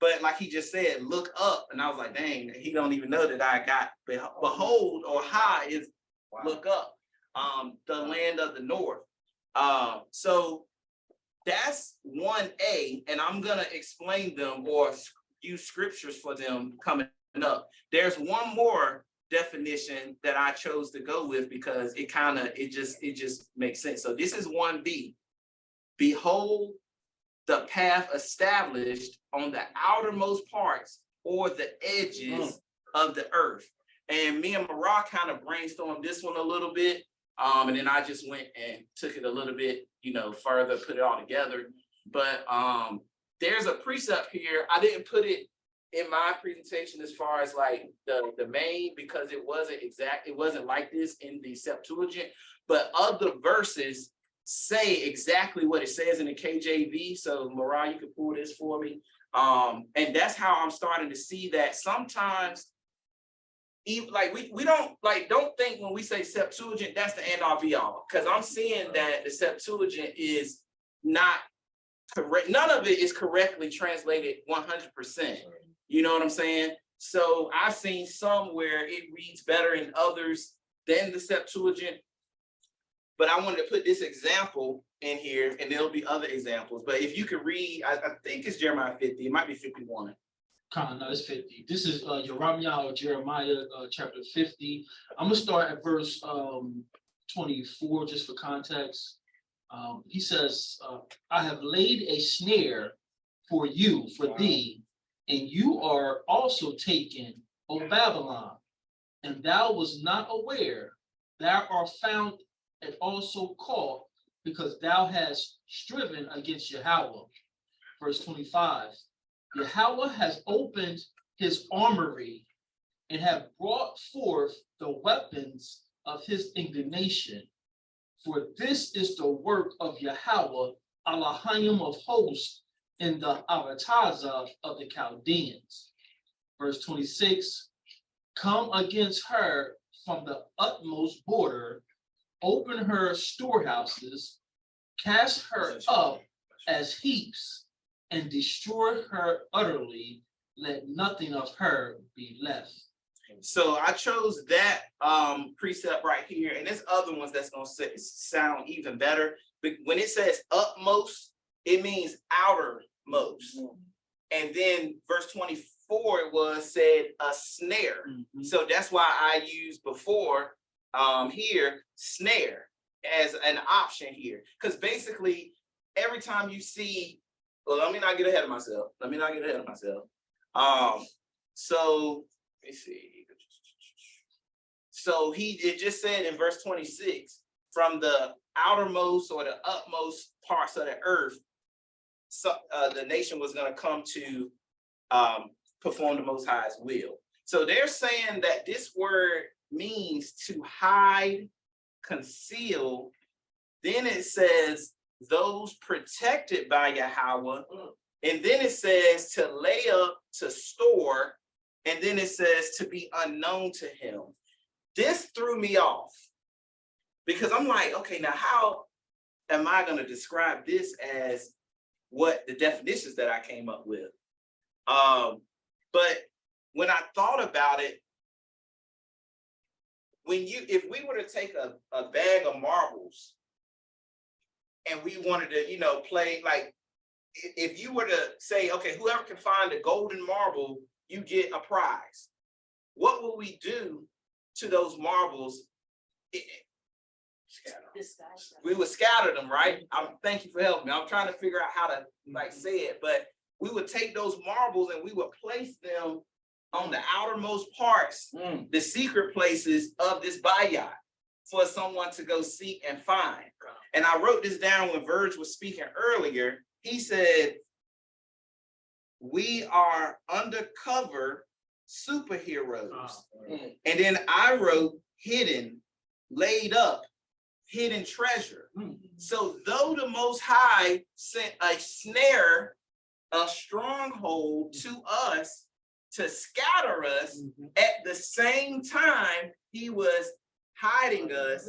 But like he just said, look up. And I was like, dang, he don't even know that I got behold or high is look up, the land of the north. So that's 1A, and I'm going to explain them or use scriptures for them coming up. There's one more definition that I chose to go with because it just makes sense. So this is 1B. Behold the path established on the outermost parts or the edges of the earth. And me and Marah kind of brainstormed this one a little bit. And then I just went and took it a little bit, further, put it all together. But there's a precept here. I didn't put it in my presentation as far as like the main, because it wasn't like this in the Septuagint, but other verses say exactly what it says in the KJV. So Mariah, you can pull this for me. And that's how I'm starting to see that sometimes, even like we don't think when we say Septuagint, that's the end all be all, because I'm seeing that the Septuagint is not correct. None of it is correctly translated 100%. You know what I'm saying? So I've seen some where it reads better in others than the Septuagint. But I wanted to put this example in here, and there'll be other examples. But if you could read, I think it's Jeremiah 50. It might be 51. No, it's 50. This is Jeremiah chapter 50. I'm going to start at verse 24, just for context. He says, I have laid a snare for you, for thee, and you are also taken, O Babylon, and thou was not aware. Thou art found and also caught, because thou hast striven against Yahweh. Verse 25, Yahweh has opened his armory and have brought forth the weapons of his indignation. For this is the work of Yahweh, Elohim of hosts, in the Aratazah of the Chaldeans. Verse 26, come against her from the utmost border, open her storehouses, cast her up as heaps, and destroy her utterly. Let nothing of her be left. So I chose that precept right here, and there's other ones that's going to sound even better. But when it says utmost, it means outermost. And then verse 24 said a snare. So that's why I used before here snare as an option here, because basically every time you see, well, let me not get ahead of myself. So let me see. So it just said in verse 26, from the outermost or the utmost parts of the earth, so the nation was going to come to perform the Most High's will. So they're saying that this word means to hide, conceal. Then it says those protected by Yahweh. And then it says to lay up, to store. And then it says to be unknown to him. This threw me off, because I'm like, okay, now how am I going to describe this as what the definitions that I came up with? But when I thought about it, if we were to take a bag of marbles and we wanted to, play, like, if you were to say, okay, whoever can find a golden marble, you get a prize. What will we do to those marbles? We would scatter them, right? Thank you for helping me. I'm trying to figure out how to say it, but we would take those marbles and we would place them on the outermost parts, the secret places of this bayat, for someone to go seek and find. And I wrote this down when Verge was speaking earlier. He said, we are undercover superheroes. And then I wrote hidden, laid up, hidden treasure. So though the Most High sent a snare, a stronghold to us to scatter us, at the same time he was hiding us,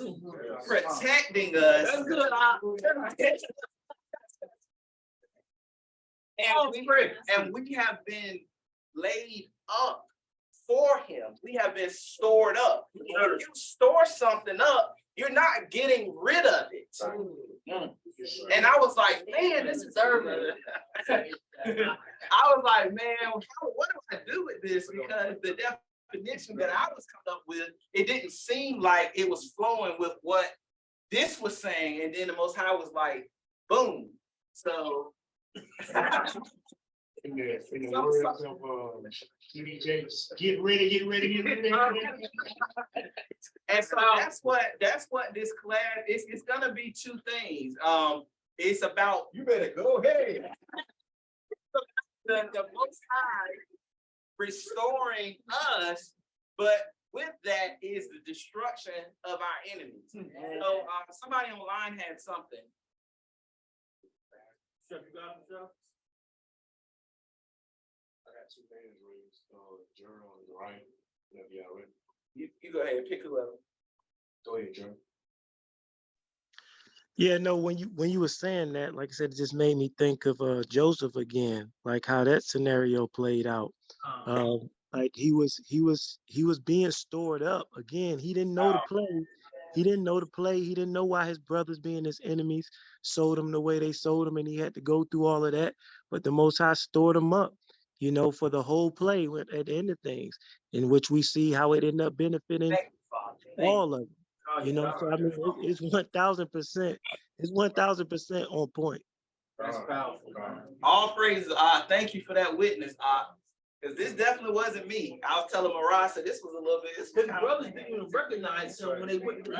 protecting us, and we have been laid up for him. We have been stored up. If you store something up, you're not getting rid of it. And I was like, man, this is urban. I was like, man, what do I do with this? Because the definition that I was coming up with, it didn't seem like it was flowing with what this was saying. And then the Most High was like, boom. So in the words of TD Jakes, get ready, get ready, get ready. And so that's what this class is. It's gonna be two things. It's about You better go ahead. the Most High restoring us, but with that is the destruction of our enemies. So somebody online had something. Chef, you got himself? I got two things raised, Journal and Ryan. Yeah, You go ahead and pick whoever. go ahead, Journal. Yeah, no, when you were saying that, like I said, it just made me think of Joseph again, like how that scenario played out. Like he was being stored up again. He didn't know the play. He didn't know the play. He didn't know why his brothers, being his enemies, sold him the way they sold him, and he had to go through all of that. But the Most High stored him up, for the whole play at the end of things, in which we see how it ended up benefiting all of them. So I mean, it's 1,000%. It's 1,000% on point. That's powerful. All praises. Thank you for that witness. Because this definitely wasn't me. I was telling Marasa, this was a little bit. His brothers didn't even recognize him when they went to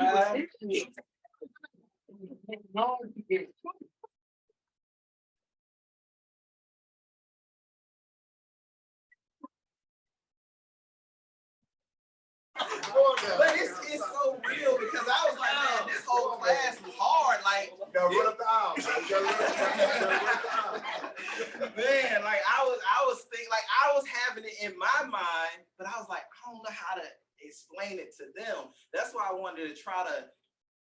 But it's so real because I was like, man, this whole class was hard. Like, man, like I was thinking, like I was having it in my mind, but I was like, I don't know how to explain it to them. That's why I wanted to try to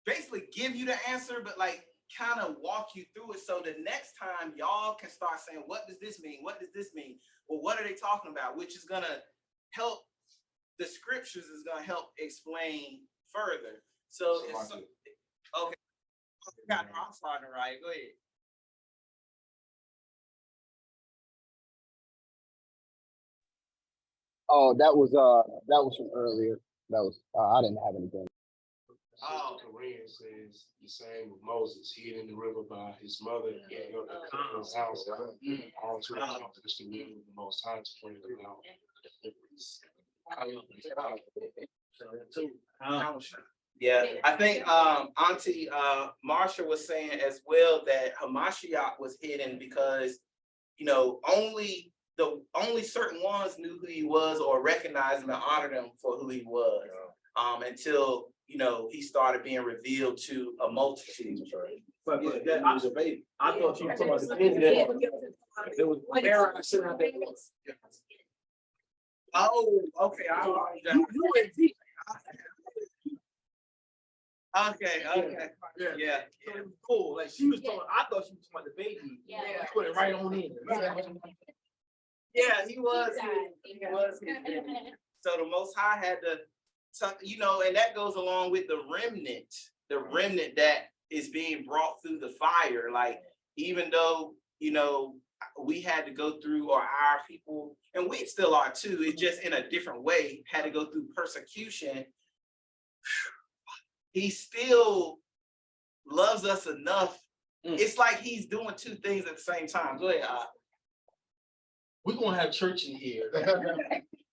basically give you the answer, but like kind of walk you through it. So the next time y'all can start saying, what does this mean? What does this mean? Well, what are they talking about? Which is gonna help. The scriptures is gonna help explain further. So it's okay. I'm starting right. Go ahead. Oh, that was from earlier. That was I didn't have anything. Korean says the same with Moses, hid in the river by his mother, and up the house. All to accomplish the will of the Most High to bring them out. Yeah, I think Auntie Marsha was saying as well that Hamashiach was hidden because only certain ones knew who he was or recognized him and honored him for who he was until he started being revealed to a multitude. But that I was a baby. I thought you were talking about the baby that there was Aaron sitting out there. Oh, okay. Okay. Yeah. So it was cool. Like she was talking, I thought she was talking about the baby. Yeah. Put it right on in. Yeah, he was. So the Most High had to, and that goes along with the remnant that is being brought through the fire. Like, even though, we had to go through, or our people, and we still are too, it's just in a different way, had to go through persecution. He still loves us enough. It's like he's doing two things at the same time. Go ahead. We're gonna have church in here.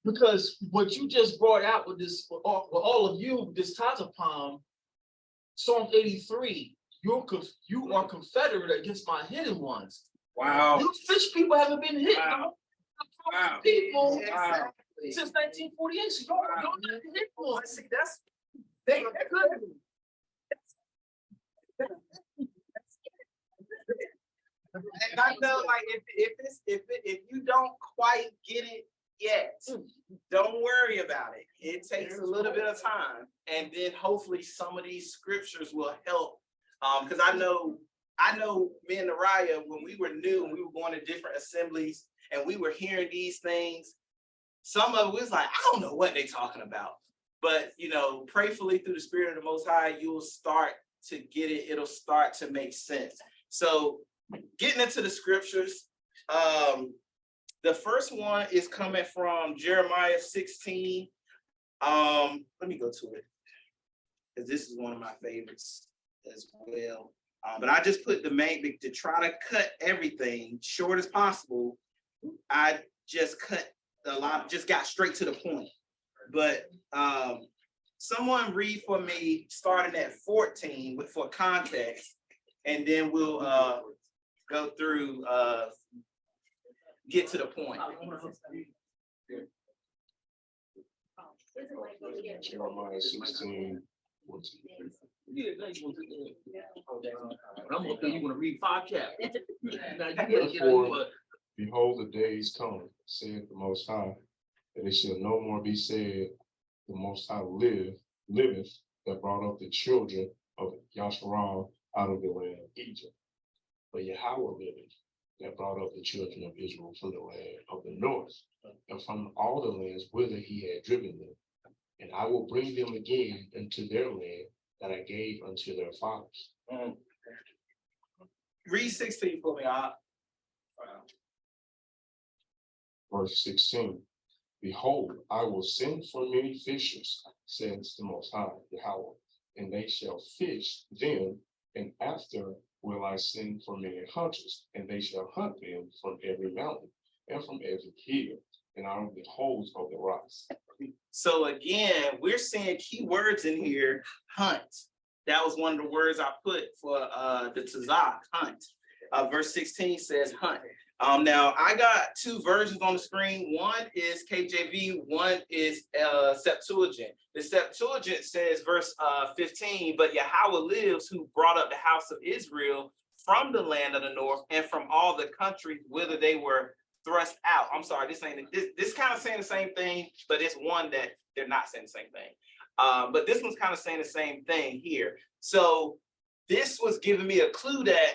Because what you just brought out with this, with all of you, this Tazapam, Psalm 83, you are confederate against my hidden ones. Wow. You fish people haven't been hit. Wow. Wow. People Exactly. since 1948. So y'all not hit one. See, that's and I know, like, if you don't quite get it yet, don't worry about it. It takes a little bit of time, and then hopefully some of these scriptures will help. Because I know I know me and Naraya, when we were new and we were going to different assemblies and we were hearing these things, some of it was like, I don't know what they're talking about. But, you know, prayerfully through the Spirit of the Most High, you will start to get it. It'll start to make sense. So getting into the scriptures, the first one is coming from Jeremiah 16. Let me go to it, because this is one of my favorites as well. But I just put the main, to try to cut everything short as possible. I just cut a lot, just got straight to the point. But someone read for me, starting at 14 for context, and then we'll go through, get to the point. Jeremiah 16. I'm gonna tell you want to read 5 chapters. Now you gotta get Therefore, over. behold, the days come, saith the Most High, that it shall no more be said, the Most High liveth, that brought up the children of Yasharal out of the land of Egypt. But Yahweh liveth, that brought up the children of Israel from the land of the north, and from all the lands whither he had driven them. And I will bring them again into their land that I gave unto their fathers. Read 16 for me, Verse 16. Behold, I will send for many fishers, says the Most High, Yahweh, and they shall fish them, and after will I send for many hunters, and they shall hunt them from every mountain and from every hill, and out of the holes of the rocks. So again, we're seeing key words in here, hunt. That was one of the words I put for the Tzach, hunt. Verse 16 says hunt. Now I got 2 versions on the screen. One is KJV, one is Septuagint. The Septuagint says verse 15, but Yahweh lives, who brought up the house of Israel from the land of the north and from all the countries whither they were thrust out. I'm sorry, this kind of saying the same thing, but it's one that they're not saying the same thing. But this one's kind of saying the same thing here. So this was giving me a clue that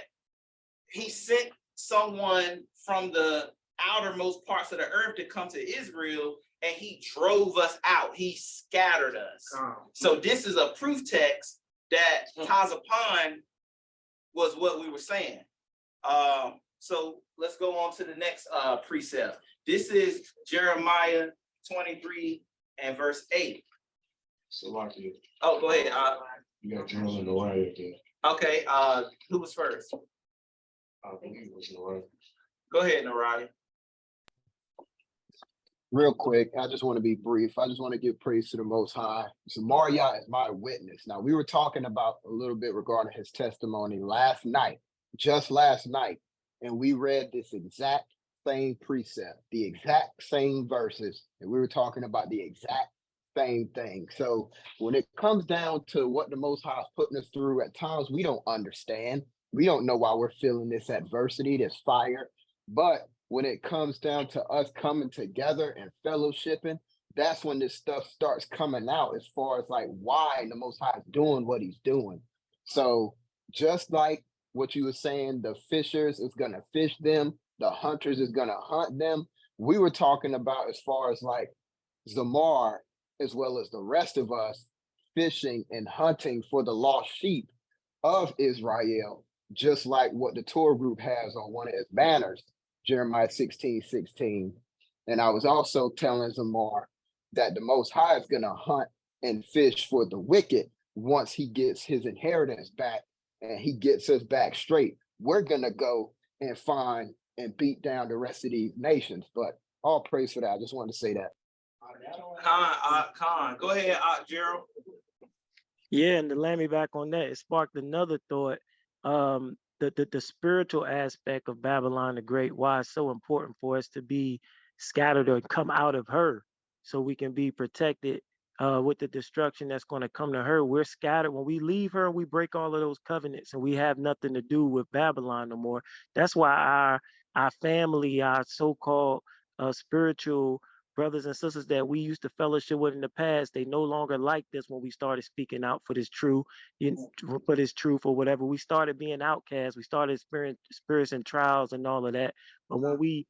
he sent someone from the outermost parts of the earth to come to Israel, and he drove us out. He scattered us. So this is a proof text that Tazapan was what we were saying. So let's go on to the next precept. This is Jeremiah 23 and verse 8. Salakia. Oh, go ahead. You got Journal and Naraya again. Okay, who was first? I believe it was Naraya. Go ahead, Naraya. Real quick, I just want to be brief. I just want to give praise to the Most High. Samaria is my witness. Now, we were talking about a little bit regarding his testimony last night, just last night, and we read this exact same precept, the exact same verses, and we were talking about the exact same thing. So when it comes down to what the Most High is putting us through, at times we don't understand. We don't know why we're feeling this adversity, this fire, but when it comes down to us coming together and fellowshipping, that's when this stuff starts coming out as far as like why the Most High is doing what he's doing. So just like what you were saying, the fishers is going to fish them, the hunters is going to hunt them. We were talking about as far as like Zamar, as well as the rest of us fishing and hunting for the lost sheep of Israel, just like what the Torah Group has on one of its banners. Jeremiah 16:16. And I was also telling Zamar that the Most High is going to hunt and fish for the wicked once he gets his inheritance back and he gets us back straight. We're going to go and find and beat down the rest of these nations. But all praise for that. I just wanted to say that. Khan, go ahead, Gerald. Yeah, and to land me back on that, it sparked another thought. The spiritual aspect of Babylon the Great, why it's so important for us to be scattered or come out of her so we can be protected with the destruction that's going to come to her. We're scattered. When we leave her, we break all of those covenants and we have nothing to do with Babylon no more. That's why our family, our so-called spiritual brothers and sisters that we used to fellowship with in the past, they no longer like this when we started speaking out for this truth, for this truth or whatever. We started being outcasts. We started experiencing trials and all of that. But when we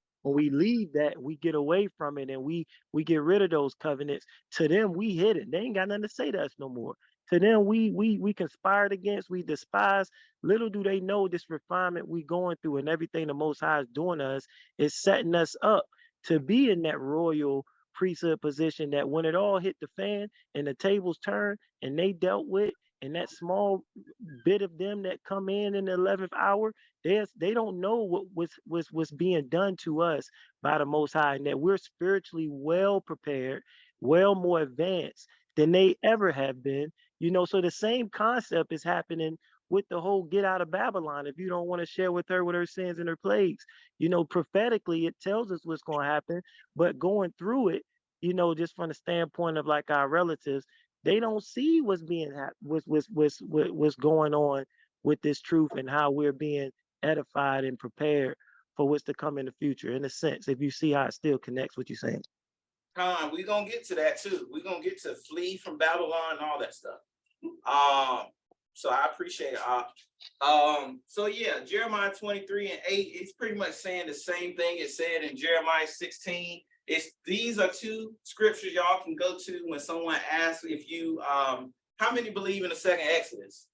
leave that, we get away from it and we get rid of those covenants. To them, we hid it. They ain't got nothing to say to us no more. To them, we conspired against, we despise. Little do they know this refinement we going through and everything the Most High is doing to us is setting us up to be in that royal priesthood position that when it all hit the fan and the tables turned and they dealt with, and that small bit of them that come in the 11th hour, they don't know what's being done to us by the Most High, and that we're spiritually well prepared, well more advanced than they ever have been. So the same concept is happening with the whole get out of Babylon. If you don't want to share with her sins and her plagues, prophetically, it tells us what's going to happen. But going through it, just from the standpoint of like our relatives, they don't see what's going on with this truth and how we're being edified and prepared for what's to come in the future. In a sense, if you see how it still connects what you're saying. We're gonna get to that too. We're gonna get to flee from Babylon and all that stuff. So I appreciate it. So yeah, Jeremiah 23:8, it's pretty much saying the same thing it said in Jeremiah 16. These are two scriptures y'all can go to when someone asks if you how many believe in the second Exodus?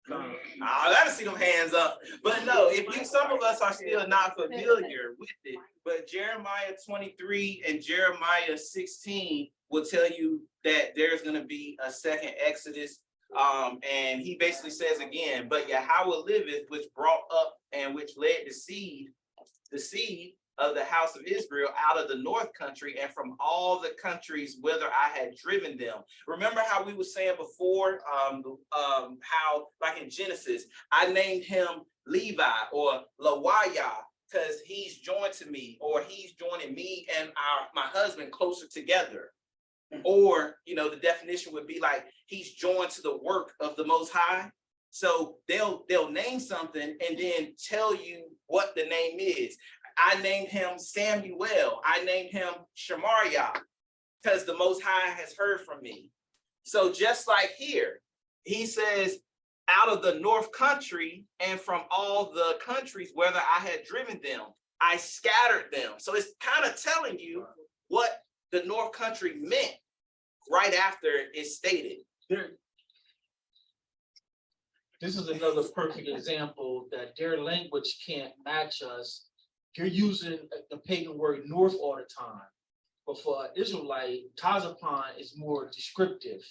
I gotta see them hands up. But no, some of us are still not familiar with it, but Jeremiah 23 and Jeremiah 16 will tell you that there's gonna be a second Exodus. And he basically says again, but Yahweh liveth, which brought up and which led the seed of the house of Israel out of the north country and from all the countries whither I had driven them. Remember how we were saying before, how like in Genesis, I named him Levi or Lawaya because he's joined to me, or he's joining me and my husband closer together. Or, the definition would be like he's joined to the work of the Most High. So they'll name something and then tell you what the name is. I named him Samuel. I named him Shemariah because the Most High has heard from me. So just like here, he says, out of the north country and from all the countries whether I had driven them, I scattered them. So it's kind of telling you what the north country meant right after it's stated. This is another perfect example that their language can't match us. You're using the pagan word north all the time. But for Israelite, Tazapon is more descriptive.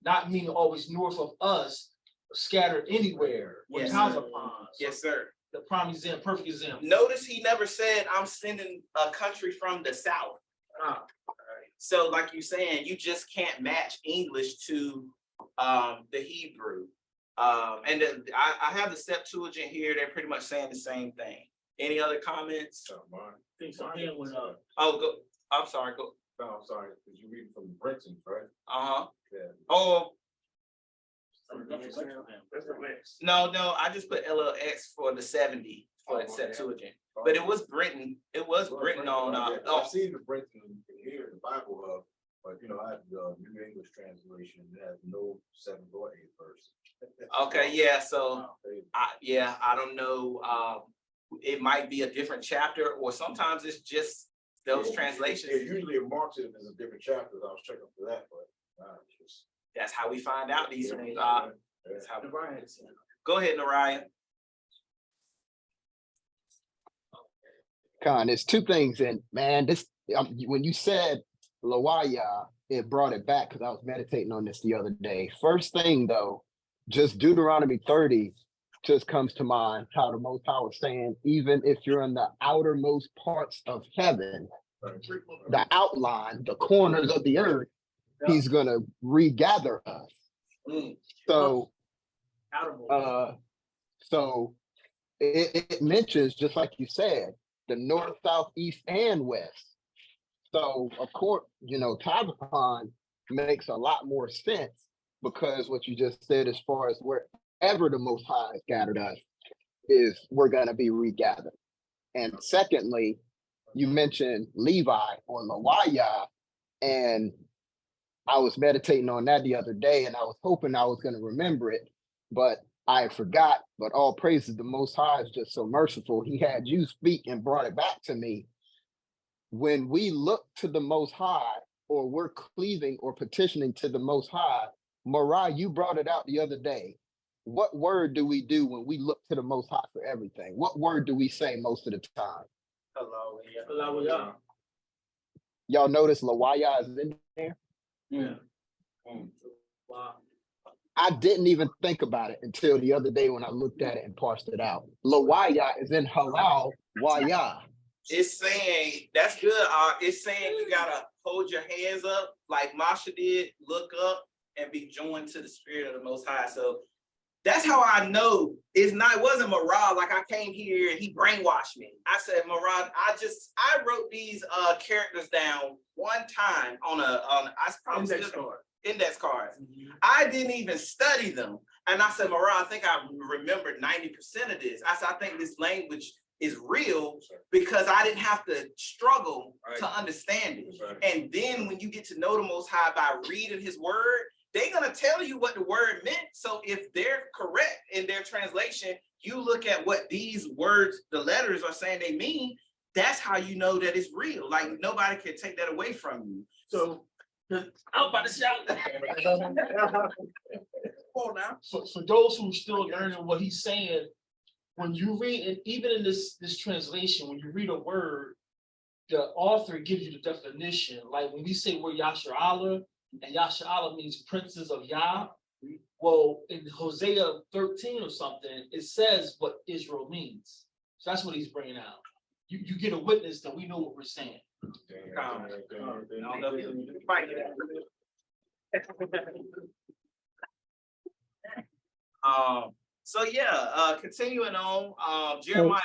Not meaning always north of us, scattered anywhere. Yes, Tazapon. Yes, sir. The prime example, perfect example. Notice he never said, I'm sending a country from the south. So like you're saying, you just can't match English to the Hebrew. And I have the Septuagint here. They're pretty much saying the same thing. Any other comments? Oh, go. I'm sorry. Go. No, I'm sorry, because you're reading from Brenton, right? Yeah. Oh. That's the next. No, I just put LLX for the 70 for the Septuagint. But it was Brenton. It was Brenton on. I've seen the Brenton here in the Bible Hub, but I have the New English translation that has no 7th or 8th verse. Okay, yeah. So I don't know. It might be a different chapter, or sometimes it's just those translations. Yeah, usually it marks it as a different chapter. I was checking for that, but that's how we find out these things. That's how we find it. Go ahead, Nariah. Con, there's two things, and man, when you said Lawaya, it brought it back because I was meditating on this the other day. First thing though, just Deuteronomy 30 just comes to mind, how the Most High was saying, even if you're in the outermost parts of heaven, the outline, the corners of the earth, he's gonna regather us. So it mentions, just like you said, the north, south, east, and west. So of course, Tazapon makes a lot more sense because what you just said, as far as wherever the Most High has gathered us, is we're gonna be regathered. And secondly, you mentioned Levi or Lawaya. And I was meditating on that the other day, and I was hoping I was going to remember it, but I forgot. But all praises, the Most High is just so merciful. He had you speak and brought it back to me. When we look to the Most High, or we're cleaving or petitioning to the Most High, Mariah, you brought it out the other day. What word do we do when we look to the Most High for everything? What word do we say most of the time? Hallelujah. Y'all notice Lawaya is in there? Yeah. Wow. I didn't even think about it until the other day when I looked at it and parsed it out. Lawaya is in halal waya. It's saying, that's good. It's saying you gotta hold your hands up like Masha did, look up and be joined to the Spirit of the Most High. So that's how I know it wasn't Marad. Like I came here and he brainwashed me. I said, Marad, I wrote these characters down one time on index cards. I didn't even study them. And I said, Marad, I think I remembered 90% of this. I said, I think this language is real because I didn't have to struggle to understand it. And then when you get to know the Most High by reading his word, they're going to tell you what the word meant. So if they're correct in their translation, you look at what these words, the letters are saying they mean, that's how you know that it's real. Like nobody can take that away from you. So I was about to shout. Hold now. For those who are still learning what he's saying, when you read, and even in this translation, when you read a word, the author gives you the definition. Like when we say we're Yasharallah, and Yasharallah means princes of Yah. Well, in Hosea 13 or something, it says what Israel means. So that's what he's bringing out. You get a witness that we know what we're saying. So yeah, continuing on, Jeremiah.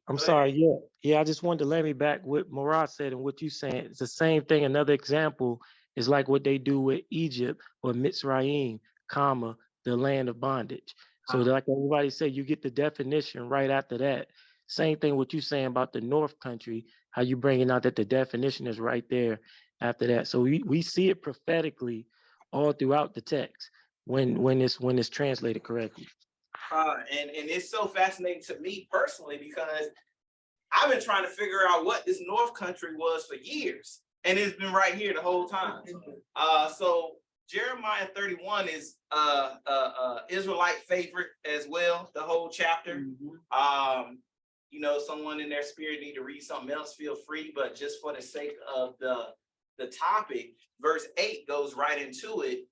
I'm sorry. Yeah. I just wanted to let me back what Murad said and what you saying. It's the same thing. Another example is like what they do with Egypt or Mitzrayim, comma, the land of bondage. So like everybody said, you get the definition right after that. Same thing what you saying about the North Country, how you bringing out that the definition is right there after that. So we see it prophetically all throughout the text when it's translated correctly. And it's so fascinating to me personally because I've been trying to figure out what this North Country was for years, and it's been right here the whole time. So Jeremiah 31 is Israelite favorite as well, the whole chapter. You know, someone in their spirit need to read something else, feel free, but just for the sake of the topic, verse 8 goes right into it.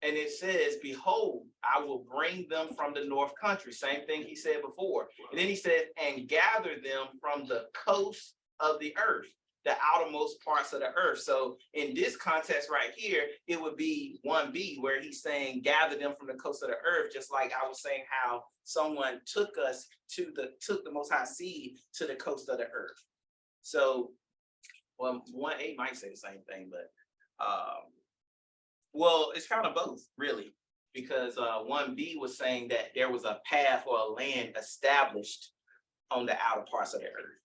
And it says, behold, I will bring them from the North Country. Same thing he said before. And then he said, and gather them from the coast of the earth, the outermost parts of the earth. So in this context right here, it would be 1b, where he's saying, gather them from the coast of the earth, just like I was saying how someone took the Most High seed to the coast of the earth. So, well, 1a might say the same thing, but well, it's kind of both, really, because 1b was saying that there was a path or a land established on the outer parts of the earth.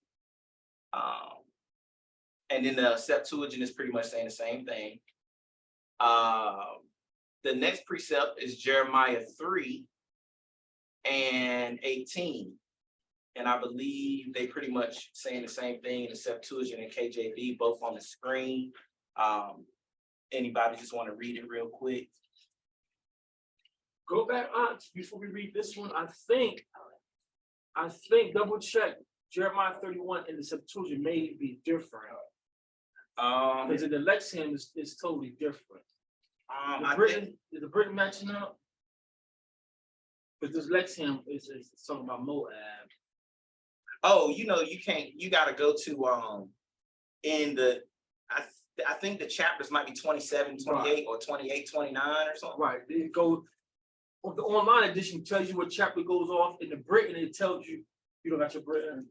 And then the Septuagint is pretty much saying the same thing. The next precept is Jeremiah 3 and 18. And I believe they pretty much saying the same thing in the Septuagint and KJV, both on the screen. Anybody just want to read it real quick? Go back before we read this one. I think double check Jeremiah 31 and the Septuagint may be different. Because in the Lexium is totally different. Is the Britain matching up? Because this Lexium is talking about Moab. Oh, you know, you gotta go to I think the chapters might be 27, 28, or 28, 29 or something. Right. It goes on the online edition tells you what chapter goes off. In the Britain, it tells you don't got your Britain.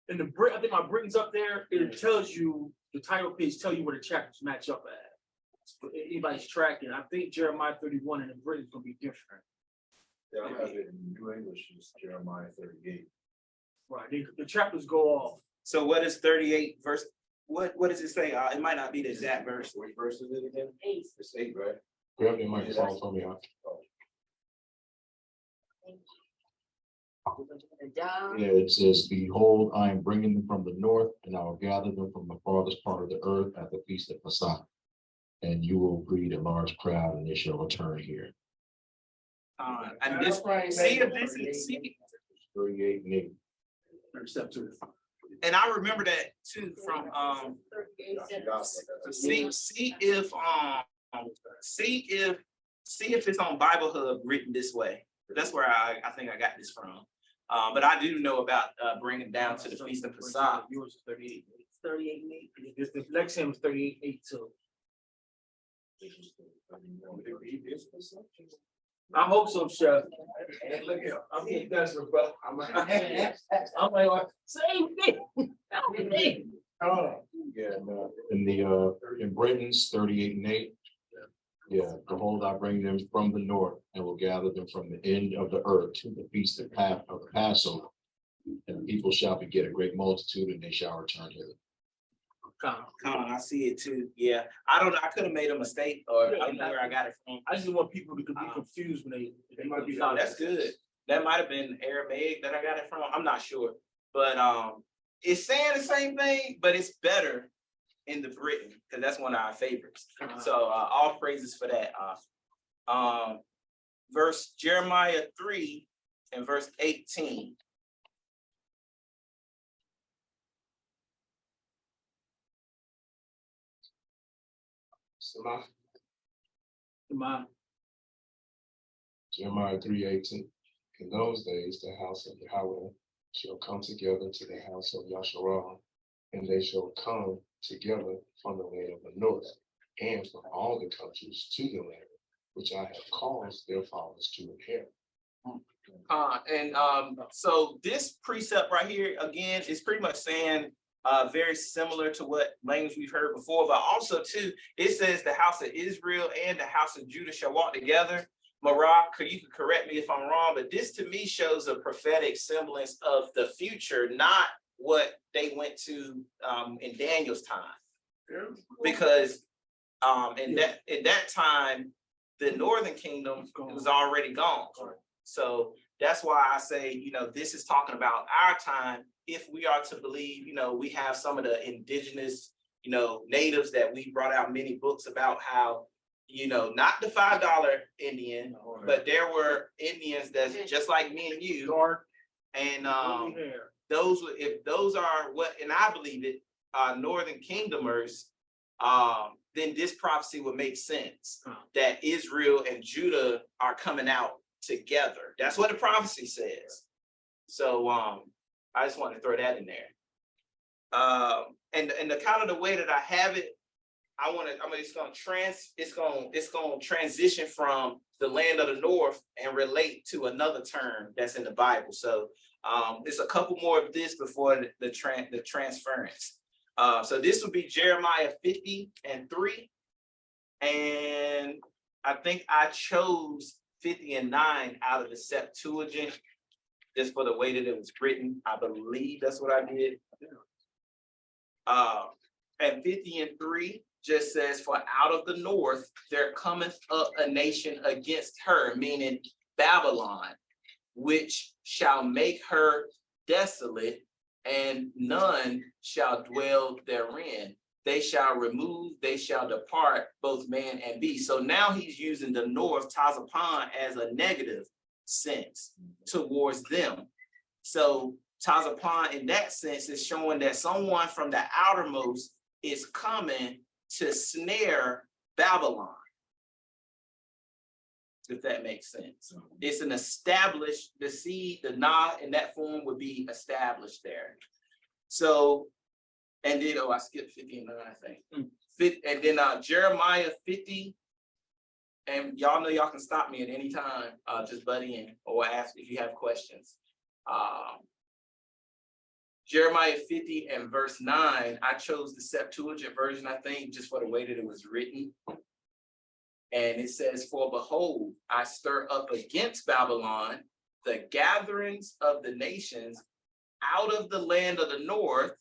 In the Britain, I think my Britain's up there. It tells you the title page tell you where the chapters match up at. So anybody's tracking. I think Jeremiah 31 in the Britain is gonna be different. Yeah, I have it in New English. It's Jeremiah 38. Right. The chapters go off. So what is 38 verse? what does it say? It might not be the exact verse. Which verse is it again? 8. It's 8, right? Grab the microphone for me, huh? Down. Yeah, it says, behold, I am bringing them from the north, and I will gather them from the farthest part of the earth at the feast of Pesach. And you will greet a large crowd, and they shall return here. And this, see if this is, see, 38 and 8. and I remember that too from, see if it's on Bible Hub written this way. That's where I think I got this from. But I do know about bringing down to the Feast of Pesach. Yours is 38. 38 and 8. This the Lexium is 38 too. I hope so, Chef. I'm getting desperate, bro. I'm like, same thing. Same thing. Yeah, in Britons, 38 and 8. Yeah, behold, I bring them from the north and will gather them from the end of the earth to the feast of the Passover. And the people shall beget a great multitude, and they shall return hither. I see it too. Yeah, I don't know. I could have made a mistake, or I don't know where I got it from. I just want people to be confused when they might be. No, that's good. That might have been Aramaic that I got it from. I'm not sure, but it's saying the same thing, but it's better in the Britain because that's one of our favorites. So all praises for that. Verse Jeremiah 3 and verse 18. SELAH. Jeremiah. Jeremiah 3:18. In those days, the house of Yahweh shall come together to the house of Yasharal, and they shall come together from the land of the north and from all the countries to the land which I have caused their fathers to inherit. So this precept right here, again, is pretty much saying very similar to what language we've heard before, but also too, it says the house of Israel and the house of Judah shall walk together. Marah, you can correct me if I'm wrong, but this to me shows a prophetic semblance of the future, not what they went to in Daniel's time. Because in that time, the northern kingdom was already gone. So that's why I say, this is talking about our time. If we are to believe, we have some of the indigenous, natives that we brought out many books about how, not the $5 Indian, but there were Indians that's just like me and you. And if those are what, and I believe it, northern kingdomers, then this prophecy would make sense that Israel and Judah are coming out together. That's what the prophecy says. So I just want to throw that in there. And the kind of the way that I have it, it's gonna transition from the land of the north and relate to another term that's in the Bible. So there's a couple more of this before the transference. So this would be Jeremiah 50:3. And I think I chose 50:9 out of the Septuagint, just for the way that it was written. I believe that's what I did. And 50:3 just says, for out of the north, there cometh up a nation against her, meaning Babylon, which shall make her desolate, and none shall dwell therein. They shall remove, they shall depart, both man and beast. So now he's using the north, Tazapan, as a negative sense towards them. So Tazapan, in that sense, is showing that someone from the outermost is coming to snare Babylon, if that makes sense. It's an established, the seed, the Na in that form would be established there. So, and then, I skipped 50:9, I think. And then Jeremiah 50, and y'all know y'all can stop me at any time, just butt in or ask if you have questions. Jeremiah 50 and verse 9, I chose the Septuagint version, I think, just for the way that it was written. And it says, for behold, I stir up against Babylon the gatherings of the nations out of the land of the north,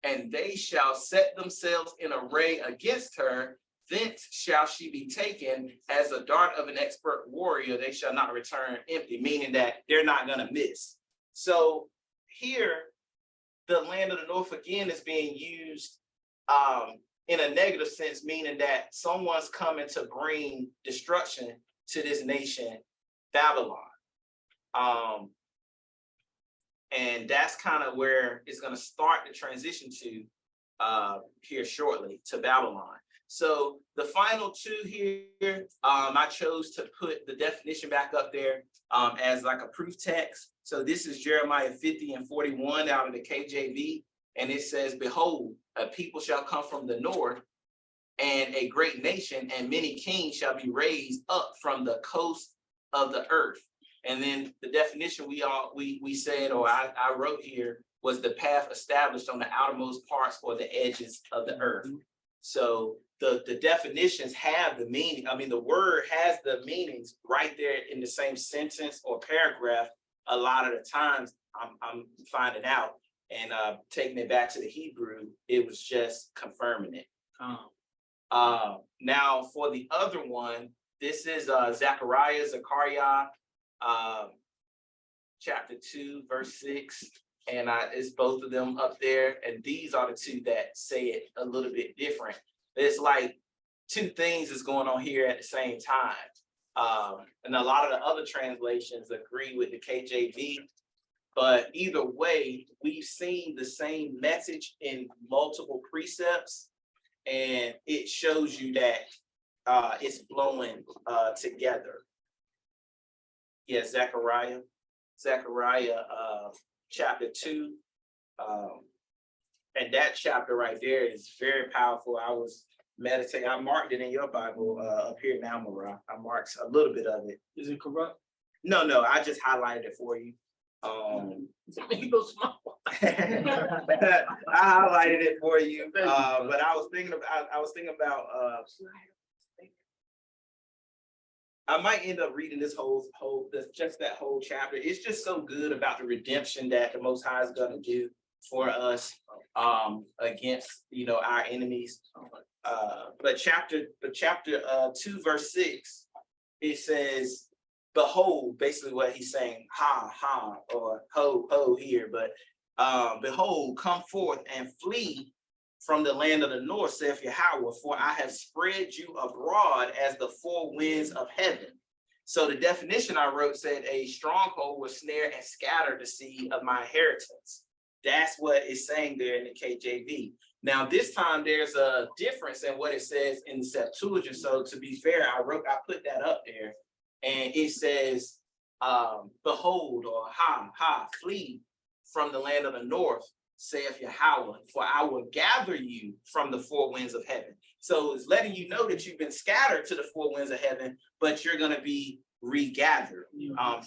and they shall set themselves in array against her. Thence shall she be taken as a dart of an expert warrior. They shall not return empty, meaning that they're not going to miss. So here, the land of the north again is being used in a negative sense, meaning that someone's coming to bring destruction to this nation, Babylon. And that's kind of where it's going to start the transition to here shortly, to Babylon. So the final two here, I chose to put the definition back up there as like a proof text. So this is Jeremiah 50 and 41 out of the KJV. And it says, behold, a people shall come from the north, and a great nation, and many kings shall be raised up from the coast of the earth. And then the definition we said, or I wrote here, was the path established on the outermost parts or the edges of the earth. So the definitions have the meaning. I mean, the word has the meanings right there in the same sentence or paragraph. A lot of the times I'm finding out and taking it back to the Hebrew, it was just confirming it. Now for the other one, this is Zechariah, chapter 2, verse 6. And it's both of them up there. And these are the two that say it a little bit different. It's like two things is going on here at the same time. And a lot of the other translations agree with the KJV. But either way, we've seen the same message in multiple precepts. And it shows you that it's flowing together. Yeah, Zechariah chapter 2. And that chapter right there is very powerful. I was meditating. I marked it in your Bible up here now, Marah. I marked a little bit of it. Is it corrupt? No, I just highlighted it for you. I highlighted it for you, but I was thinking about I might end up reading this just that whole chapter. It's just so good about the redemption that the Most High is going to do for us against our enemies. But chapter 2 verse 6, it says, behold, basically what he's saying, ha, ha, or ho, ho here, but behold, come forth and flee from the land of the north, saith Yahweh, for I have spread you abroad as the four winds of heaven. So the definition I wrote said, a stronghold will snare and scatter the seed of my inheritance. That's what it's saying there in the KJV. Now, this time there's a difference in what it says in the Septuagint. So to be fair, I put that up there. And it says, behold, or ha, flee from the land of the north, saith Yahweh, for I will gather you from the four winds of heaven. So it's letting you know that you've been scattered to the four winds of heaven, but you're going to be regathered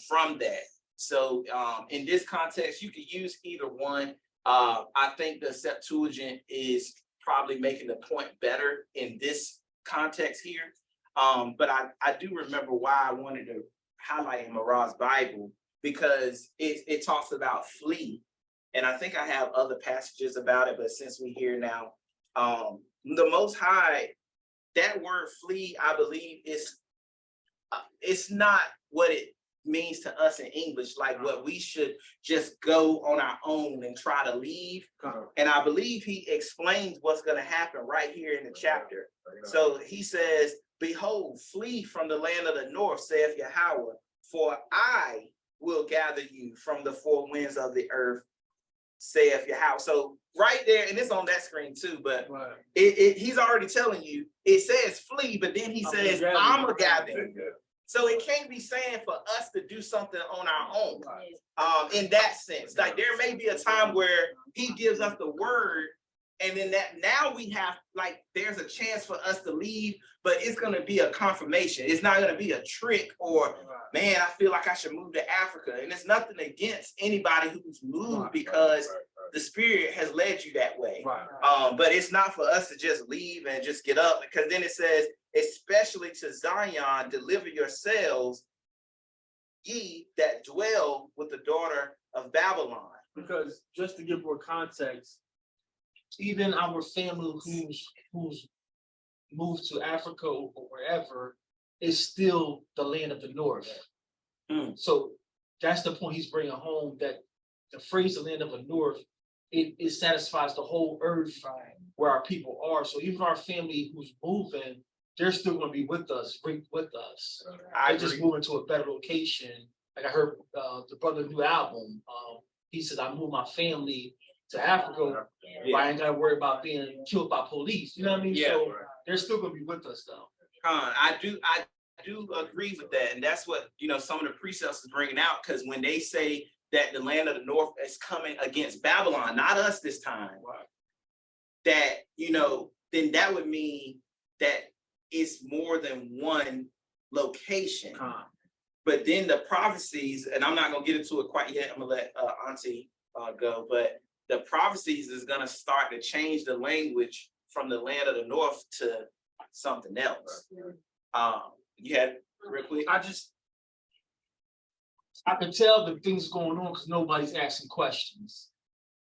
from that. So in this context, you could use either one. I think the Septuagint is probably making the point better in this context here. But I do remember why I wanted to highlight in Marah's Bible, because it talks about flee. And I think I have other passages about it, but since we're here now, the Most High, that word flee, I believe it's not what it means to us in English, like what we should just go on our own and try to leave. And I believe he explains what's going to happen right here in the chapter. So he says, behold, flee from the land of the north, saith Yahweh, for I will gather you from the four winds of the earth, saith Yahweh. So right there, and it's on that screen too, but he's already telling you, it says flee, but then he says, I'm gonna gather you. So it can't be saying for us to do something on our own. In that sense, like there may be a time where he gives us the word, and then that now we have, like, there's a chance for us to leave, but it's going to be a confirmation. It's not going to be a trick or, man, I feel like I should move to Africa. And it's nothing against anybody who's moved, because the Spirit has led you that way. But it's not for us to just leave and just get up, because then it says, especially to Zion, deliver yourselves, ye that dwell with the daughter of Babylon. Because just to give more context, even our family who's moved to Africa or wherever is still the land of the north. So that's the point he's bringing home, that the phrase the land of the north, it satisfies the whole earth where our people are. So even our family who's moving, they're still going to be with us, with us. I just moving to a better location. Like I heard the brother new album. He said, I moved my family to Africa, but I ain't got to worry about being killed by police. You know what I mean? Yeah. So they're still going to be with us though. I do agree with that, and that's what some of the precepts is bringing out. Because when they say that the land of the north is coming against Babylon, not us this time, that then that would mean that it's more than one location. But then the prophecies, and I'm not gonna get into it quite yet. I'm gonna let Auntie go, but the prophecies is gonna start to change the language from the land of the north to something else. You had real quick. I can tell the things going on because nobody's asking questions.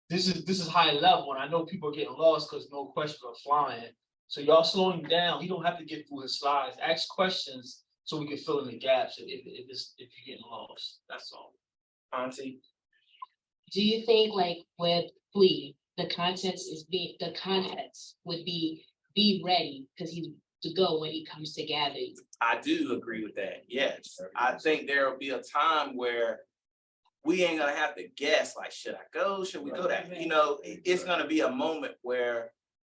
This is high level, and I know people are getting lost because no questions are flying. So y'all slowing down. You don't have to get through his slides. Ask questions so we can fill in the gaps if you're getting lost. That's all. Auntie, do you think like with flee, the context would be ready because he's to go when he comes to gather you? I do agree with that. Yes, I think there will be a time where we ain't gonna have to guess. Like, should I go? Should we go? That it's gonna be a moment where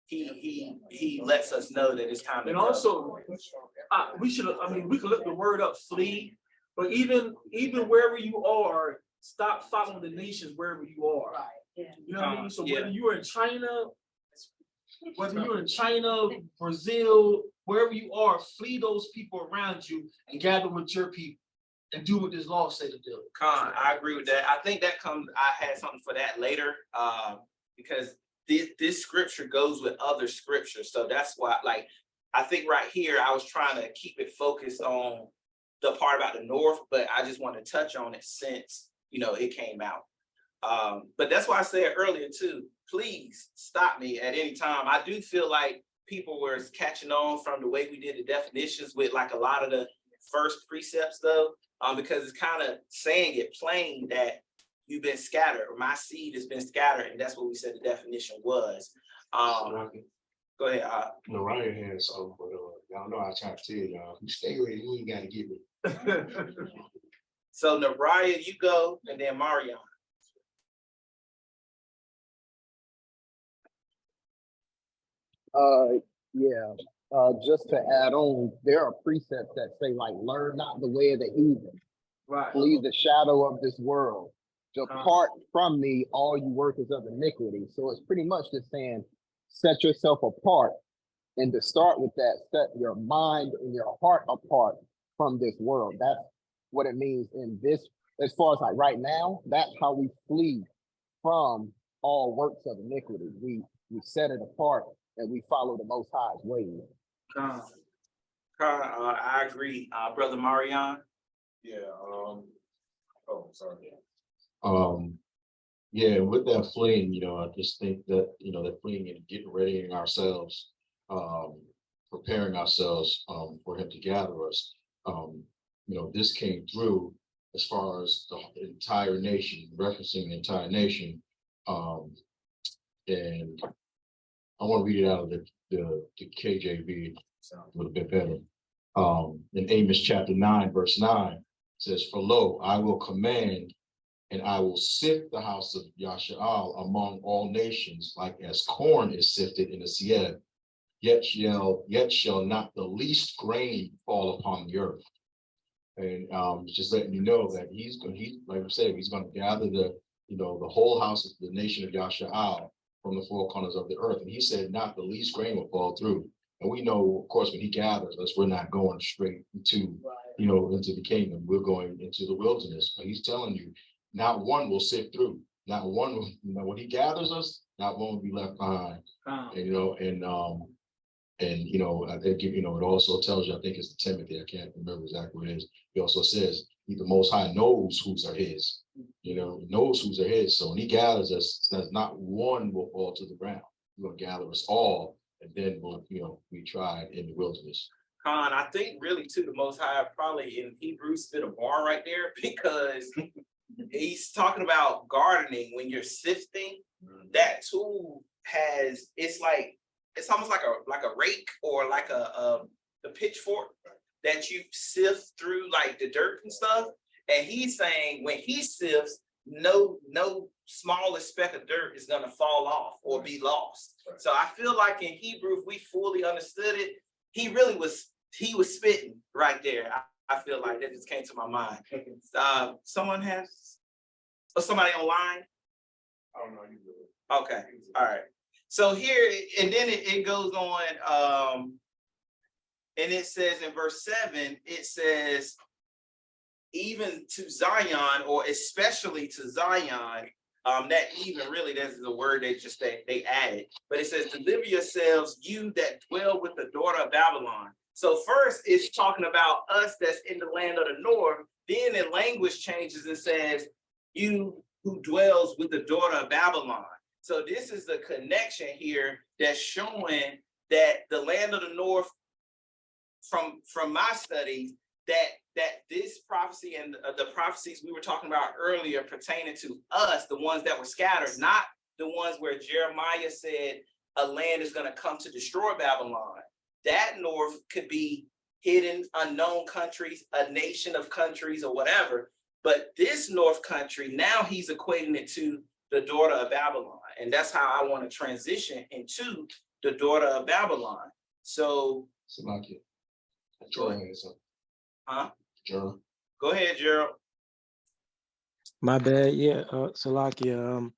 he lets us know that it's time. And also, we could look the word up, flee. But even wherever you are, stop following the nations wherever you are. You know what I mean? So whether you're in China, Brazil, wherever you are, flee those people around you and gather with your people and do what this law say to do. I agree with that. I think that I had something for that later, because this scripture goes with other scriptures. So that's why, like, I think right here, I was trying to keep it focused on the part about the north, but I just want to touch on it since, it came out. But that's why I said earlier too, please stop me at any time. I do feel like people were catching on from the way we did the definitions with like a lot of the first precepts though, because it's kind of saying it plain that you've been scattered, or my seed has been scattered, and that's what we said the definition was. Go ahead. Nariah has something, but y'all know I try to tell y'all, you stay with it, you ain't gotta get me. So Nariah, you go, and then Marion. Just to add on, there are precepts that say like, learn not the way of the heathen, flee the shadow of this world, depart from me, all you workers of iniquity. So it's pretty much just saying, set yourself apart, and to start with that, set your mind and your heart apart from this world. That's what it means in this, as far as like right now, that's how we flee from all works of iniquity. We set it apart and we follow the Most High's ways. I agree. Brother Marion. Yeah. Sorry. Yeah, with that fleeing, I just think that, that fleeing and getting ready ourselves, preparing ourselves for him to gather us. This came through as far as the entire nation, referencing the entire nation. And I want to read it out of the KJV a little bit better. In Amos chapter 9, verse 9, it says, "For lo, I will command, and I will sift the house of Yasha'al among all nations, like as corn is sifted in a sieve. Yet shall not the least grain fall upon the earth." And just letting you know that he's like I said, he's going to gather the whole house of the nation of Yasha'al from the four corners of the earth. And he said, not the least grain will fall through. And we know, of course, when he gathers us, we're not going straight into, into the kingdom. We're going into the wilderness. But he's telling you, not one will sift through. Not one will, when he gathers us, not one will be left behind. I think, it also tells you, I think it's Timothy, I can't remember exactly what it is. He also says, the Most High knows whose are his, knows whose are his. So when he gathers us, says not one will fall to the ground. will gather us all, and then we'll, be tried in the wilderness. Khan, I think really too, the Most High probably in Hebrew spit a bar right there, because he's talking about gardening. When you're sifting, that tool it's almost like a rake or like a pitchfork that you sift through like the dirt and stuff. And he's saying when he sifts, no smallest speck of dirt is gonna fall off or be lost. So I feel like in Hebrew, if we fully understood it, he was spitting right there. I feel like that just came to my mind. Somebody online? I don't know. You do it. Okay, all right. So here, and then it goes on, and it says in verse 7, it says, even to Zion, or especially to Zion, that even really, that's the word they added. But it says, deliver yourselves, you that dwell with the daughter of Babylon. So first it's talking about us that's in the land of the north. Then the language changes and says, you who dwells with the daughter of Babylon. So this is the connection here that's showing that the land of the north, from my studies, that this prophecy and the prophecies we were talking about earlier pertaining to us, the ones that were scattered, not the ones where Jeremiah said a land is going to come to destroy Babylon. That north could be hidden, unknown countries, a nation of countries or whatever. But this north country, now he's equating it to the daughter of Babylon. And that's how I want to transition into the daughter of Babylon. So, Salakia. Gerald has something. huh? Gerald. Go ahead, Gerald. My bad. Yeah, Salakia.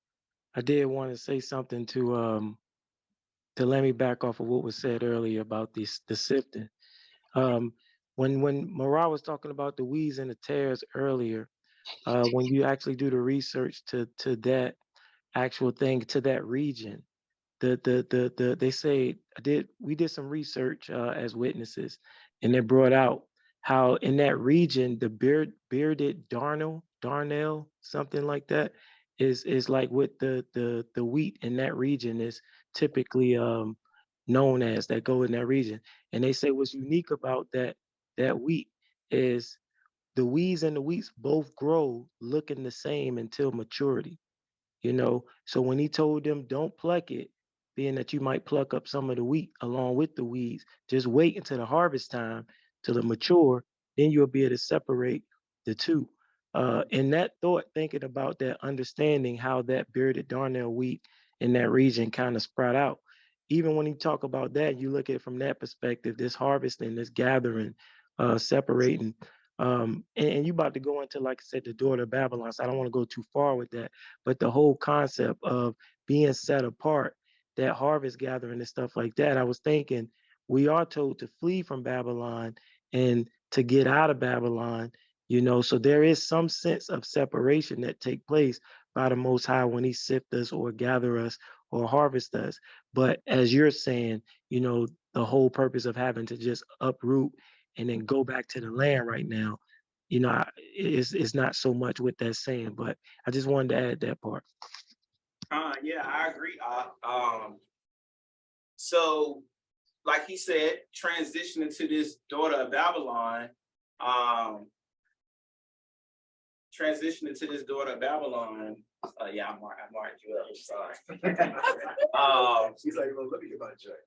I did want to say something to let me back off of what was said earlier about the sifting. When Marah was talking about the weeds and the tares earlier, when you actually do the research to that actual thing, to that region, they say we did some research as witnesses, and they brought out how in that region the bearded darnel, something like that, is like what the wheat in that region is typically known as, that go in that region. And they say what's unique about that wheat is the weeds and the wheats both grow looking the same until maturity. So when he told them don't pluck it, being that you might pluck up some of the wheat along with the weeds, just wait until the harvest time till it mature, then you'll be able to separate the two. And that thought, thinking about that, understanding how that bearded darnel wheat in that region kind of sprout out. Even when you talk about that, you look at it from that perspective, this harvesting, this gathering, separating. And you about to go into, like I said, the daughter of Babylon. So I don't want to go too far with that, but the whole concept of being set apart, that harvest gathering and stuff like that. I was thinking we are told to flee from Babylon and to get out of Babylon, so there is some sense of separation that take place by the Most High when he sift us or gather us or harvest us. But as you're saying, the whole purpose of having to just uproot and then go back to the land right now, it's not so much what that's saying, but I just wanted to add that part. Yeah, I agree. So, like he said, transitioning to this daughter of Babylon, yeah, I marked you up. I'm sorry. She's like, well, let me get my check.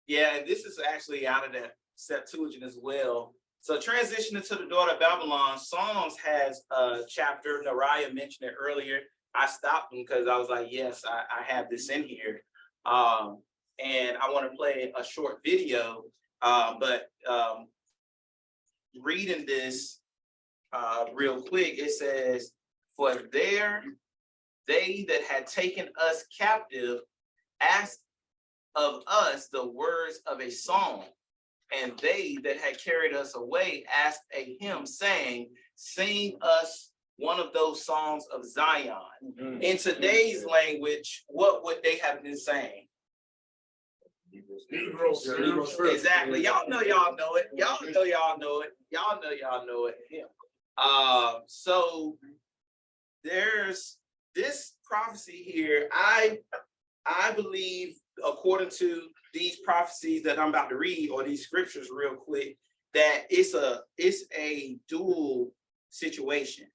Yeah, this is actually out of that Septuagint as well. So transitioning to the daughter of Babylon, Psalms has a chapter. Nariah mentioned it earlier. I stopped him because I was like, yes, I have this in here. And I want to play a short video, but reading this real quick, it says, for there they that had taken us captive asked of us the words of a song, and they that had carried us away asked a hymn, saying, sing us one of those songs of Zion. Mm-hmm. In today's language, what would they have been saying? Exactly. Y'all know it. Y'all know it. So there's this prophecy here. I believe, according to these prophecies that I'm about to read, or these scriptures real quick, that it's a dual situation.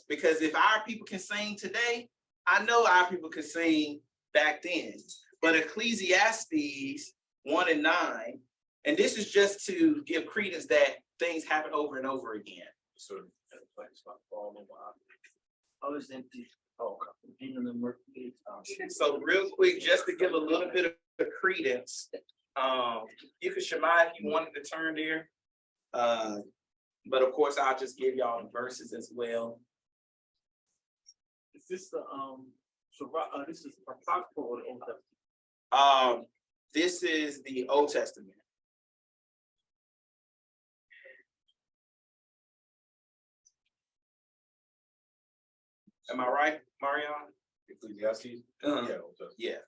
Because if our people can sing today, I know our people could sing back then. But Ecclesiastes 1 and 9, and this is just to give credence that things happen over and over again. So real quick, just to give a little bit of credence, you could Shema if you wanted to turn there. But of course, I'll just give y'all the verses as well. Is this the this is apocryphal or the Old Testament? This is the Old Testament. Am I right, Marion? Ecclesiastes? Yeah.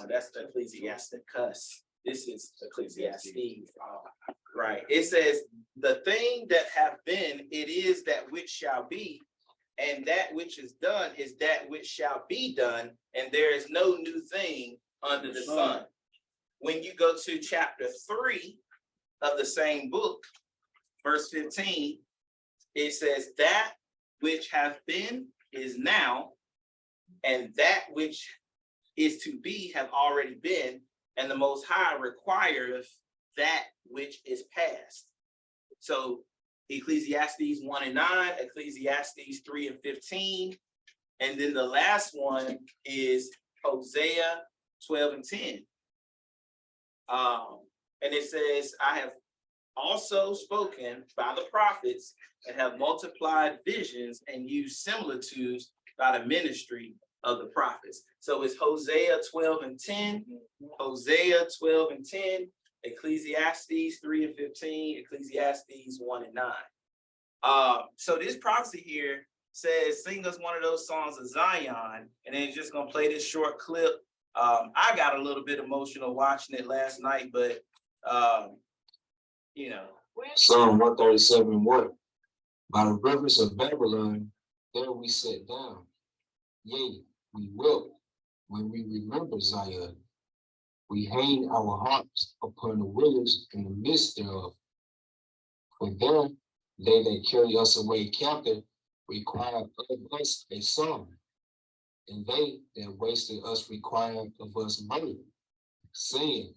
That's the Ecclesiasticus. This is Ecclesiastes. Right. It says, the thing that have been, it is that which shall be, and that which is done is that which shall be done, and there is no new thing under the sun. When you go to chapter 3 of the same book, verse 15, it says, that which hath been is now, and that which is to be have already been, and the Most High requireth that which is past. So Ecclesiastes 1 and 9, Ecclesiastes 3 and 15, and then the last one is Hosea 12 and 10. And it says, I have also spoken by the prophets and have multiplied visions and used similitudes by the ministry of the prophets. So it's Hosea 12 and 10, Hosea 12 and 10, Ecclesiastes 3 and 15, Ecclesiastes 1 and 9. So this prophecy here says, sing us one of those songs of Zion, and then it's just gonna play this short clip. I got a little bit emotional watching it last night, but you know. Psalm 137:1. By the rivers of Babylon, there we sat down. Yea, we wept when we remember Zion. We hang our harps upon the willows in the midst thereof. For there they that carry us away captive require of us a song, and they that wasted us require of us money, saying,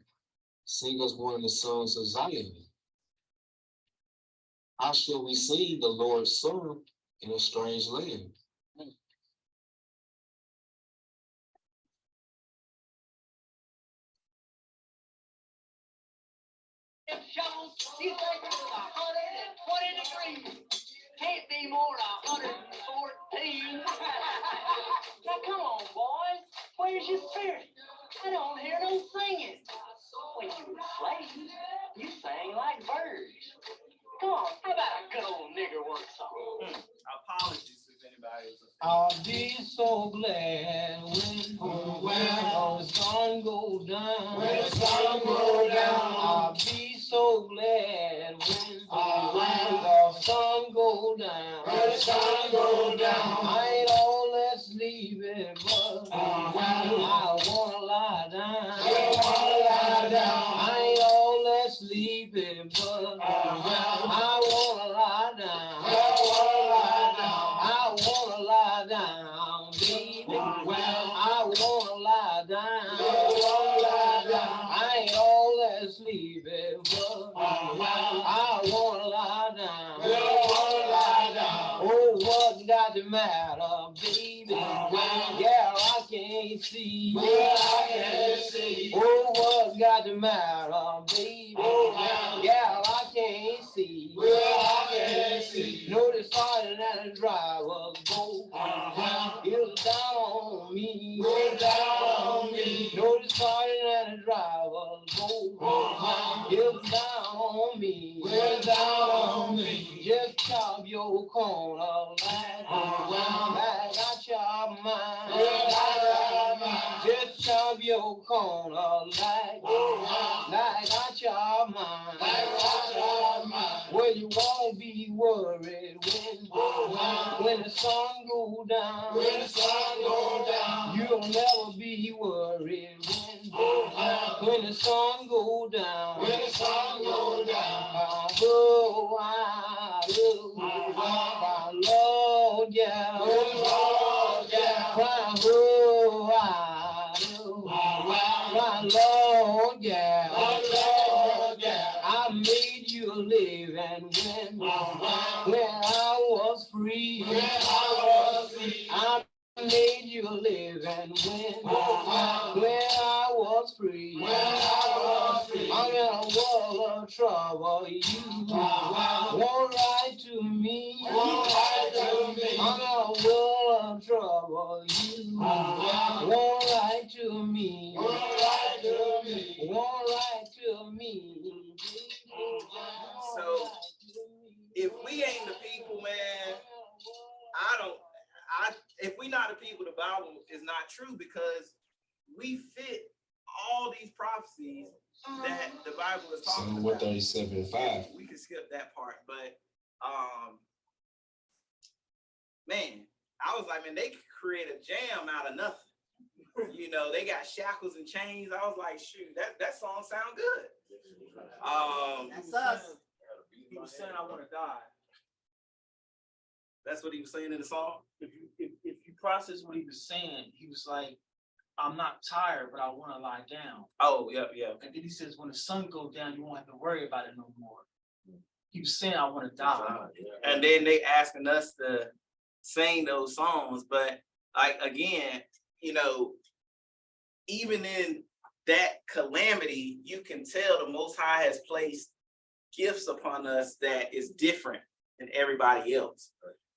sing us one of the songs of Zion. How shall we sing the Lord's song in a strange land? You think it's 120 degrees. Can't be more than 114. Now come on, boys. Where's your spirit? I don't hear no singing. When you were slaves, you sang like birds. Come on, how about a good old nigger work song? Apologies if anybody is offended. I'll be so glad when the sun goes down. When the sun goes down. I'll be so glad when the sun goes down. When the sun goes down. I ain't all that sleeping, but I wanna lie down. I ain't all that sleeping, but I wanna lie down. I wanna lie down, baby. I wanna lie down. I ain't all that sleeping, but I wanna lie down. Oh, what got the matter, baby? Yeah, I can't see. Oh, what got the matter, baby? Yeah, I can't see. Notice starting at the driver's boat. It was down on me. Notice starting at the driver's boat. It was down on me. Just chop your corner like I chop mine. Just chop your your corner like out your mind. Where you won't be worried when the sun go down. You'll never be worried when the sun go down. Oh, my Lord, yeah. My Lord, yeah. I made you live and when I was free. I made you live and when I was free. I'm in a world of trouble. You won't write to me. I'm in a world of trouble. You won't write to me. Won't write to me. So if we ain't the people, man, if we not the people, the Bible is not true, because we fit all these prophecies that the Bible is talking Psalm about. 137:5. We can skip that part, but man, I was like, man, they could create a jam out of nothing. You know, they got shackles and chains. I was like, shoot, that song sound good. That's us. He was saying, I want to die. That's what he was saying in the song. If you process what he was saying, he was like, I'm not tired, but I want to lie down. Oh, yeah. And then he says, when the sun goes down, you won't have to worry about it no more. He was saying, I want to die. And then they asking us to sing those songs. But like, again, you know, even in that calamity, you can tell the Most High has placed gifts upon us that is different than everybody else.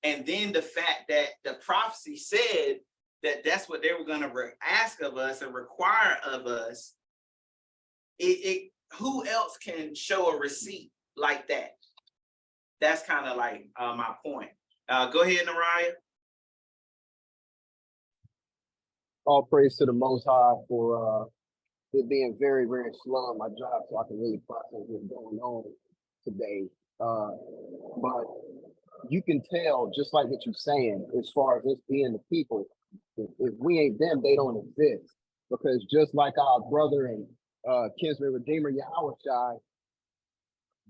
And then the fact that the prophecy said that that's what they were going to ask of us and require of us, who else can show a receipt like that? That's kind of like my point. Go ahead, Nariah. All praise to the Most High for it being very, very slow in my job, so I can really process what's going on today. But you can tell, just like what you're saying, as far as us being the people, if we ain't them, they don't exist. Because just like our brother and kinsman redeemer Yahushua,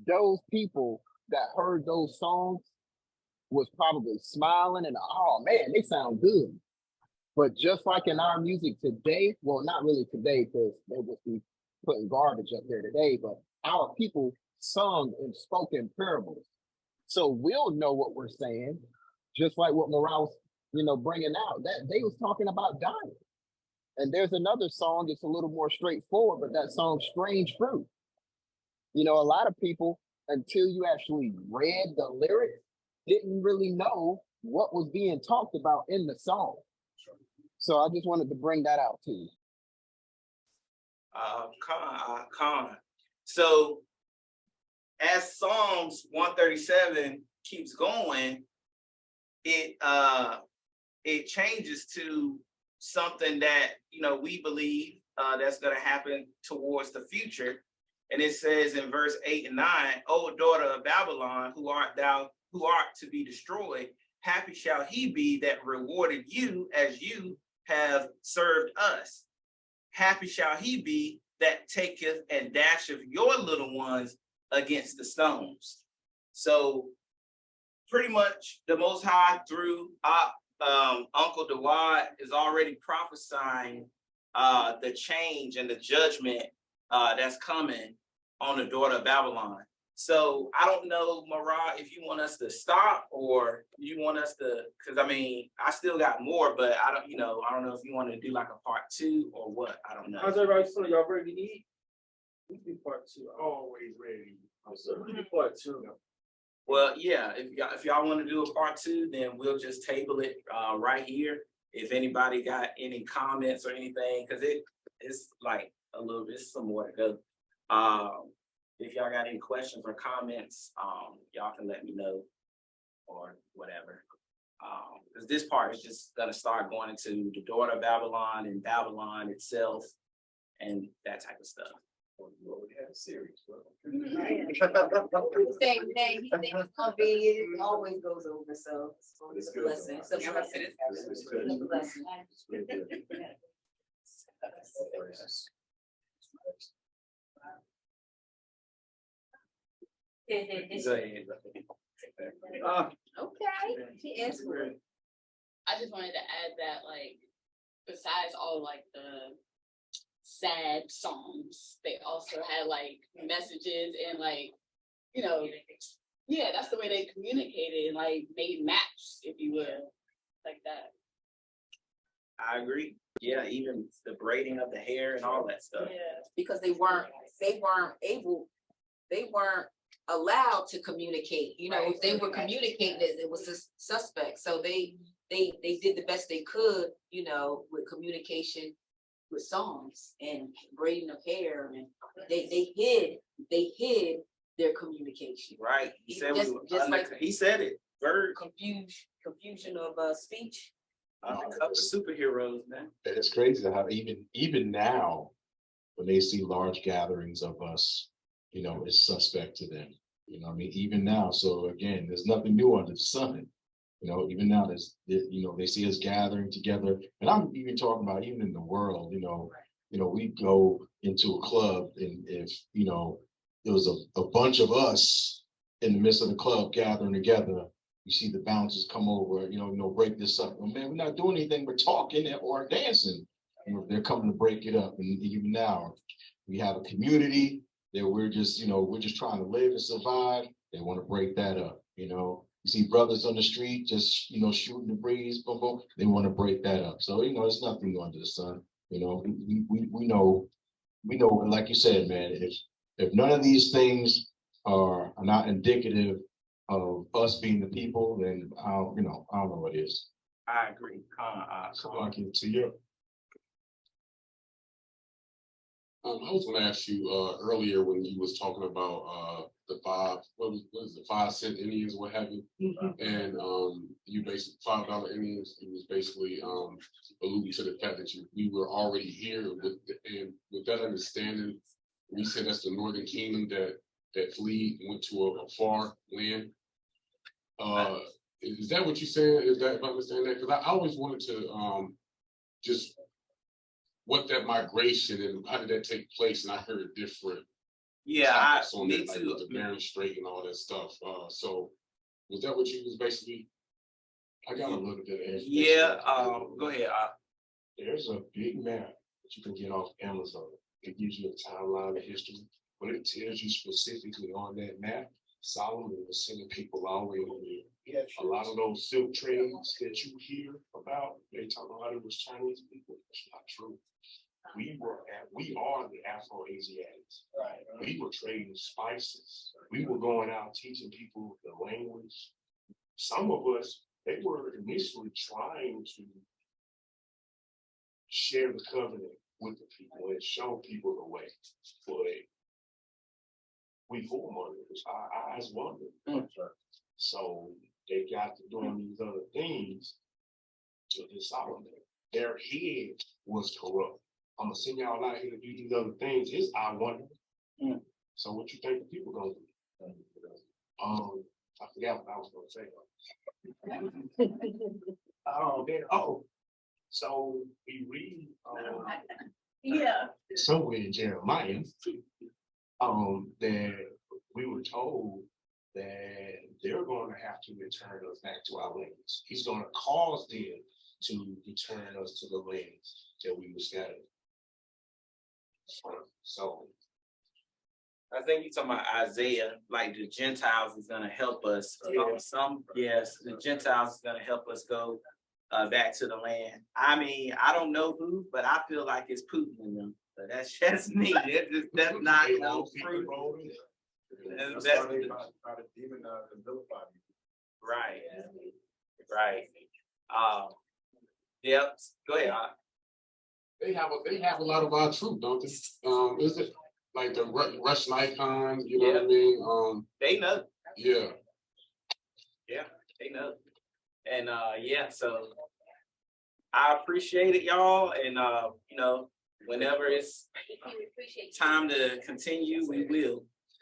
those people that heard those songs was probably smiling and, oh man, they sound good. But just like in our music today, well, not really today, because they just be putting garbage up there today, but our people sung and spoke in parables. So we'll know what we're saying, just like what Morales, bringing out. That they was talking about dying. And there's another song that's a little more straightforward, but that song, Strange Fruit. A lot of people, until you actually read the lyrics, didn't really know what was being talked about in the song. So I just wanted to bring that out to you. Con. So as Psalms 137 keeps going, it changes to something that we believe that's going to happen towards the future. And it says in verse 8 and 9, O daughter of Babylon, who art to be destroyed, happy shall he be that rewarded you as you have served us. Happy shall he be that taketh and dasheth your little ones against the stones. So pretty much the Most High through Uncle Dawad is already prophesying the change and the judgment that's coming on the daughter of Babylon. So I don't know, Marah, if you want us to stop or you want us to, because I still got more, but I don't know if you want to do like a part 2 or what. I don't know. How's everybody feeling? Y'all ready to eat? We can do part 2. Always ready. We can do part 2. Well, yeah, if y'all want to do a part 2, then we'll just table it right here. If anybody got any comments or anything, because it's like a little bit, some more to go. If y'all got any questions or comments, y'all can let me know or whatever. Because this part is just gonna start going into the daughter of Babylon and Babylon itself, and that type of stuff. Same day, he thinks it's gonna be, it always goes over, so it's a blessing. It's a blessing. It's a blessing. Okay, she asked for it. I just wanted to add that, like, besides all like the sad songs, they also had like messages and like, you know, yeah, that's the way they communicated and like made maps, if you will, like that. I agree. Yeah, even the braiding of the hair and all that stuff. Yeah. Because they weren't allowed to communicate. You know, if they were communicating, it was a suspect. So they did the best they could, you know, with communication with songs and braiding of hair, and they hid their communication. Right. He said Just- we were just like- he said it. Bird. Confusion of speech. Undercover superheroes, man. It's crazy how even now, when they see large gatherings of us, you know, it's suspect to them. You know what I mean? Even now. So again, there's nothing new under the sun. You know, even now you know, they see us gathering together. And I'm even talking about even in the world, you know, we go into a club and if, you know, there was a bunch of us in the midst of the club gathering together, you see the bouncers come over, you know, break this up. Well, man, we're not doing anything but talking or dancing. You know, they're coming to break it up. And even now, we have a community that we're just trying to live and survive. They want to break that up, you know. You see brothers on the street just, you know, shooting the breeze, boom, boom. They want to break that up. So, you know, there's nothing new under the sun. You know, we know, like you said, man, if none of these things are not indicative of us being the people, then I don't know what is. I agree. To you. I was going to ask you earlier when you was talking about the what is the 5 cent Indians, what have you, and you basically $5 Indians. It was basically alluding to the fact that we were already here and with that understanding, we said that's the Northern Kingdom that fled and went to a far land. Is that what you're saying? Is that if I understand that? Because I always wanted to just what that migration and how did that take place, and I heard different. Yeah, me too. Like with the Bering Strait and all that stuff. So was that what you was basically? I got a little bit of information. Yeah. Go ahead. There's a big map that you can get off Amazon. It gives you a timeline of history, but it tells you specifically on that map, Solomon was sending people all the way over there. A lot of those silk trades that you hear about, they talk about it was Chinese people. That's not true. We are the Afro-Asiatics. Right. We were trading spices. We were going out teaching people the language. Some of us, they were initially trying to share the covenant with the people and show people the way. But we whoremongers, our eyes wandered. So they got to doing these other things to this Solomon. Their head was corrupt. I'm gonna send y'all out here to do these other things. It's I wonder. So what you think the people gonna do? I forgot what I was gonna say. So we read somewhere in Jeremiah that we were told that they're going to have to return us back to our lands. He's going to cause them to return us to the lands that we were scattered. So I think you're talking about Isaiah, like the Gentiles is gonna help us. The Gentiles is gonna help us go back to the land. I mean, I don't know who, but I feel like it's Putin in them. But that's just me. That's not no fruit. That's right. Right. Yep. Go ahead. They have a lot of our truth, don't they? Is it like the Russian icons? You know what I mean? They know. Yeah. Yeah, they know. And so I appreciate it, y'all. And you know, whenever it's time to continue, we will.